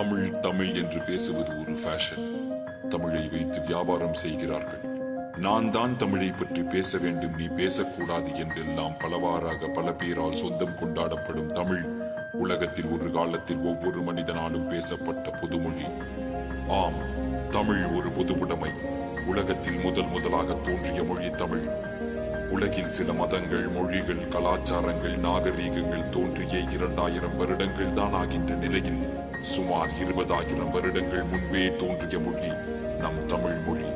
தமிழ் தமிழ் என்று பேசுவது ஒரு ஃபேஷன். தமிழை வைத்து வியாபாரம் செய்கிறார்கள். நான் தான் தமிழை பற்றி பேச வேண்டும், நீ பேசக்கூடாது என்றெல்லாம் பலவாறாக பல பேரால் சொந்தம் கொண்டாடப்படும் தமிழ் உலகத்தில் ஒரு காலத்தில் ஒவ்வொரு மனிதனாலும் பேசப்பட்ட பொதுமொழி. ஆம், தமிழ் ஒரு பொதுவுடைமை. உலகத்தில் முதலாக தோன்றிய மொழி தமிழ். உலகில் சில மதங்கள், மொழிகள், கலாச்சாரங்கள், நாகரீகங்கள் தோன்றிய 2000 வருடங்கள் தான் ஆகின்ற நிலையில் சுமார் 20,000 வருடங்கள் முன்பே தோன்றிய மொழி நம் தமிழ் மொழி.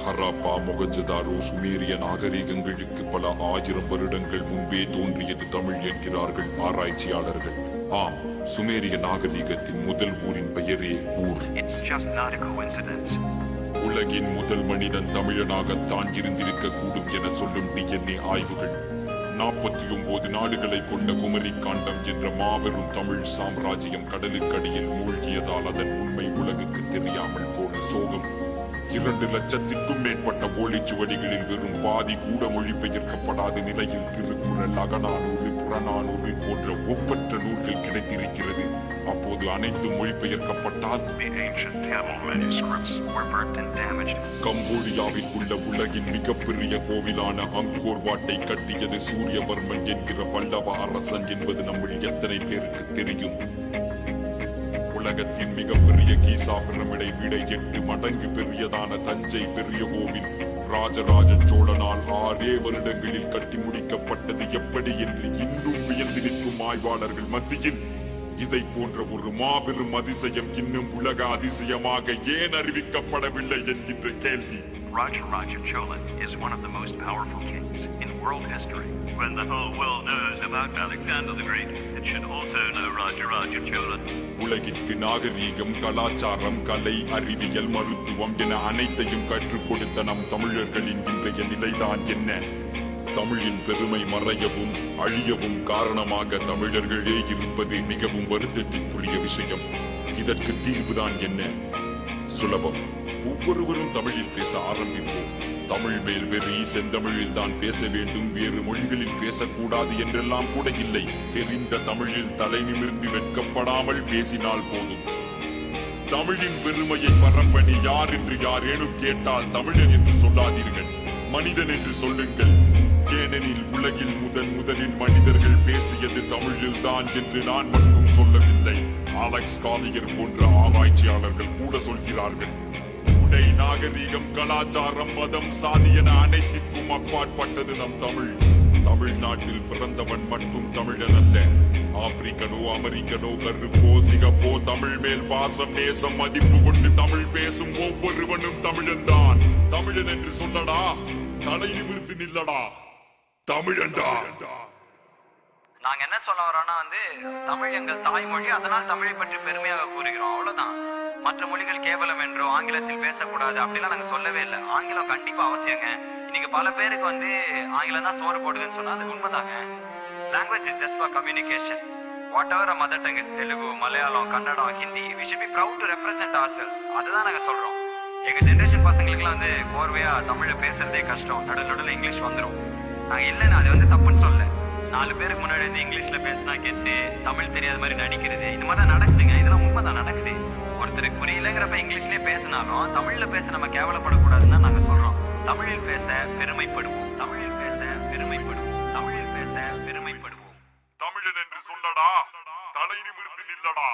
ஹராப்பா, மொகஞ்சதாரோ, சுமேரிய நாகரீகங்களுக்கு பல 1000 வருடங்கள் முன்பே தோன்றியது தமிழ் என்கிறார்கள் ஆராய்ச்சியாளர்கள். ஆம், சுமேரிய நாகரீகத்தின் முதல் ஊரின் பெயரே ஊர். உலகின் முதல் மனிதன் தமிழனாகத்தான் இருந்திருக்க கூடும் என சொல்லும் DNA ஆய்வுகள் 49 நாடுகளை கொண்ட குமரி காண்டம் என்ற மாபெரும் தமிழ் சாம்ராஜ்யம் கடலுக்கடியில் மூழ்கியதால் அதன் உண்மை உலகுக்கு தெரியாமல் போன சோகம். 2 லட்சத்திற்கும் மேற்பட்ட ஓலைச்சுவடிகளில் வெறும் பாதி கூட மொழிபெயர்க்கப்படாத நிலையில் திருக்குறள், அகநானூறு, புறநானூறு போன்ற ஒப்பற்ற நூல்கள் கிடைத்திருக்கிறது. அப்போது அனைத்தும் மொழிபெயர்க்கப்பட்டால் கம்போடியாவில் உள்ள உலகின் மிகப்பெரிய கோவிலான அங்கோர் வாட்டை கட்டியது சூரியவர்மன் என்கிற பல்லவ அரசன் என்பது நம்மில் எத்தனை பேருக்கு தெரியும்? உலகத்தின் மிகப்பெரிய கீசா பிரமிடை விட 8 மடங்கு பெரியதான தஞ்சை பெரிய கோவில் ராஜராஜ சோழனால் 6 வருடங்களில் கட்டி முடிக்கப்பட்டது எப்படி என்று இன்னும் வியந்து நிற்கும் ஆய்வாளர்கள் மத்தியில் இதை போன்ற ஒரு மாபெரும் அதிசயம் இன்னும் உலக அதிசயமாக ஏன் அறிவிக்கப்படவில்லை என்கின்ற கேள்வி. Rajaraja Chola is one of the most powerful kings in world history. When the whole world knows about Alexander the Great, it should also know Rajaraja Chola. உலகிற்கு நாகரீகம், கலாச்சாரம், கலை, அறிவியல், மருத்துவம் என அனைத்தையும் கற்றுக் கொடுத்த நம் தமிழர்களின் இன்றைய நிலைதான் என்ன? தமிழின் பெருமை மறையவும் அழியவும் காரணமாக தமிழர்களே இருப்பது மிகவும் வருத்தத்திற்குரிய விஷயம். இதற்கு தீர்வுதான் என்ன? சுலபம். ஒவ்வொருவரும் தமிழில் பேச ஆரம்பிப்போம். தமிழ் மேல் வெறி, செந்தமிழில் தான் பேச வேண்டும், வேறு மொழிகளில் பேசக்கூடாது என்றெல்லாம் கூட இல்லை. தெரிந்த தமிழில் தலை நிமிர்ந்து வெட்கப்படாமல் பேசினால் போதும். தமிழின் பெருமையை பரப்பணி யார் என்று யாரேனும் கேட்டால் தமிழன் என்று சொல்லாதீர்கள், மனிதன் என்று சொல்லுங்கள். ஏனெனில் உலகில் முதலில் மனிதர்கள் பேசியது தமிழில் தான் என்று நான் மட்டும் சொல்லவில்லை. அலெக்ஸ் காலியர் போன்ற ஆராய்ச்சியாளர்கள் கூட சொல்கிறார்கள். உடை, நாகரீகம், கலாச்சாரம், மதம், சாதி என அனைத்திற்கும் அப்பாற்பட்டது நம் தமிழ். தமிழ்நாட்டில் பிறந்தவன் மட்டும் தமிழன் அல்ல. ஆப்பிரிக்கனோ, அமெரிக்கனோ, கருப்போ, சிகப்போ, தமிழ் மேல் பாசம், நேசம், மதிப்பு கொண்டு தமிழ் பேசும் ஒவ்வொருவனும் தமிழன் தான். தமிழன் என்று சொல்லடா, தலை நிமிர்ந்து நில்லடா, தமிழன்டா. நாங்க என்ன சொல்ல வரோம்னா தமிழ் எங்கள் தாய்மொழி, அதனால் தமிழை பற்றி பெருமையாக கூறுகிறோம், அவ்வளவுதான். மற்ற மொழிகள் கேவலம் என்றோ ஆங்கிலத்தில் பேசக்கூடாது அப்படிலாம் நாங்க சொல்லவே இல்லை. ஆங்கிலம் கண்டிப்பா அவசியங்க. இன்னைக்கு பல பேருக்கு ஆங்கிலம் தான் சோறு போடுதுன்னு சொன்னா அது உண்மைதாங்க. Language is just for communication. What ever mother tongue is Telugu, Malayalam, Kannada, Hindi, we should be proud to represent ourselves. அதுதான் நாங்க சொல்றோம். எங்க ஜென்ரேஷன் பசங்களுக்குலாம் கோர்வையா தமிழை பேசுறதே கஷ்டம், நடுவில் இங்கிலீஷ் வந்துடும். நாங்க இல்லைன்னு அது தப்புன்னு சொல்ல. 4 பேருக்கு முன்னாடி இங்கிலீஷ்ல பேசினா கெத்து, தமிழ் தெரியாத மாதிரி நடிக்கிறது, இந்த மாதிரி தான் நடக்குதுங்க. இதெல்லாம் உண்மைதான் நடக்குது. ஒருத்தருக்கு புரியலங்கிறப்ப இங்கிலீஷ்லயே பேசினாலும் தமிழ்ல பேச நம்ம கேவலப்படக்கூடாதுன்னு நாங்க சொல்றோம். தமிழில் பேச பெருமைப்படுவோம், தமிழில் பேச பெருமைப்படுவோம், தமிழில் பேச பெருமைப்படுவோம். தமிழன் என்று சொல்லடா, தலை நிமிர்ந்து நில்லடா.